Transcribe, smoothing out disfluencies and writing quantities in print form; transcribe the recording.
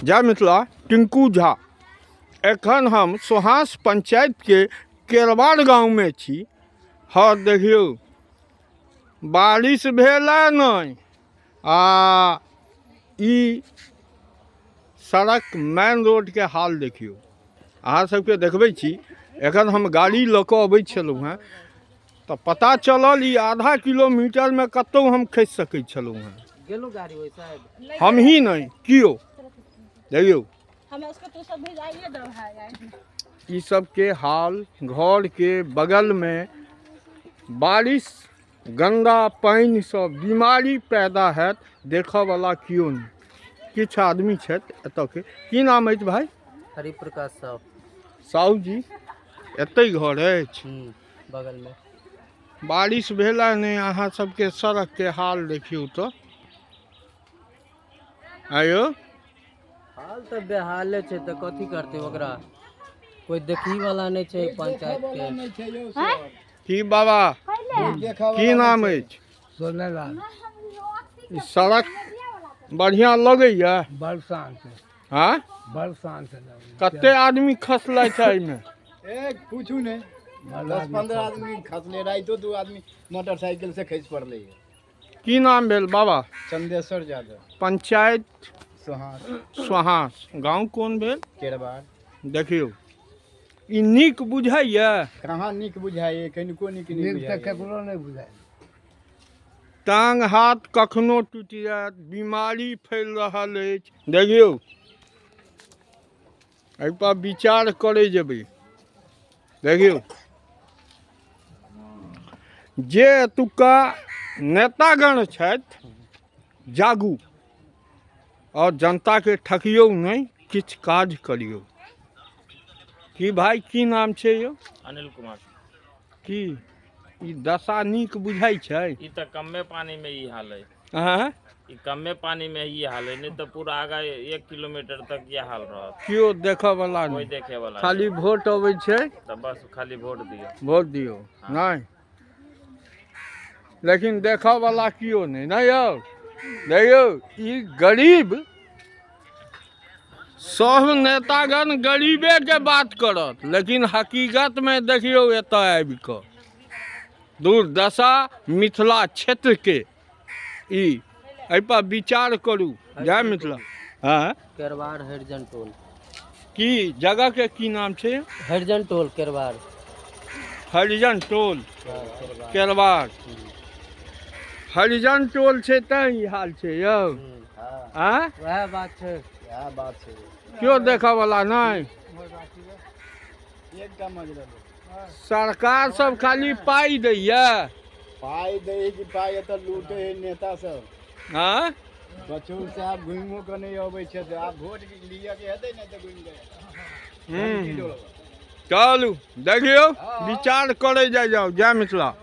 जय मिथिला। टिंकू झा। एखन हम सोहास पंचायत के केरवाड़ गाँव में छी। हाँ देखियो बारिश भेला नहीं आ ई सड़क मेन रोड के हाल देखियो। अहाँ सबके देखबै छी एखन हम गाड़ी लऽ कऽ अबै छलहुँ हेँ तऽ पता चलल ई आधा किलोमीटर में कतौ हम खसि सकै छलहुँ हेँ। हम ही नहीं कियो देखियो ई सब के हाल। घर के बगल में बारिश गंदा पानी से बीमारी पैदा हैत देखऽ वाला कियो नहीं। किछ आदमी छथि एतऽ के। की नाम अछि भाई? हरिप्रकाश साहू। साहू जी एतै घर अछि बगल में। बारिश भेला नहीं अहाँ सबके सड़क के हाल देखियो तो। आयो हाल तो बेहाले छे तो कथी करते ओकरा, कोई देखी वाला नहीं छे पंचायत के। की बाबा की नाम अछि? सोनेलाल। ई सड़क बढ़िया लगैया? बड़ शांत। हाँ बड़ शांत। कते आदमी खसलै छै एहिमे? एक पूछू नहीं 10-15 आदमी खसले। राइतो 2 आदमी मोटरसाइकिल से खस पड़ले। की नाम भेल बाबा? चंदेश्वर यादव। पंचायत सोहास। सोहास। गाँव कोन भेल? केरवाड़। देखियो ई नीक बुझाइया? कहाँ निक बुझाइए, कनिको निक नहीं बुझाइए। केकरो नहीं बुझाय। टांग हाथ कखनो टूटि जायत, बीमारी फैल रहल अछि। देखियो एहि पर विचार करे जेबै। देखियो जे एतुका नेतागण छथि जागू और जनता के ठकियो नहीं, किछ काज करियो। की भाई की नाम छै यो? अनिल कुमार। की ई दशा नीक बुझाई छै? ई तो कम्मे पानी में ये हाल है। हाँ ई कम्मे पानी में ये हाल है, नहीं तो पूरा आगा 1 किलोमीटर तक ये हाल रहा। क्यों देखा वाला कोई नहीं, देखे वाला खाली वोट अबै छै तो बस खाली वोट दियो। वोट दियो नहीं, लेकिन देखा वाला क्यों नहीं यौ। देखियो ई गरीब सब नेतागण गरीबे के बात करत, लेकिन हकीकत में देखियो एतऽ आबि कऽ दुर्दशा मिथिला क्षेत्र के ई एहि पर विचार करू। जय मिथिला। हाँ केरवाड़ हरिजन टोल। की जगह के की नाम छै? हरिजन टोल केरवाड़। हरिजन टोल केरवाड़। केरवाड़। हरिजन टोल छै तैं ई हाल छै यौ। हाँ वह बात है। क्या बात है। क्यों देखा वाला नहीं? एकटा मजरा सरकार सब खाली पाई दैया। पाई दे कि पाई एतऽ लूटे है नेता सब। हाँ बचौल साहब घुमो के नहीं अबै छै। आब वोट लिया के हेतै नहीं तो घुम गए। चलू देखियो विचार करे जाओ। जय मिथिला।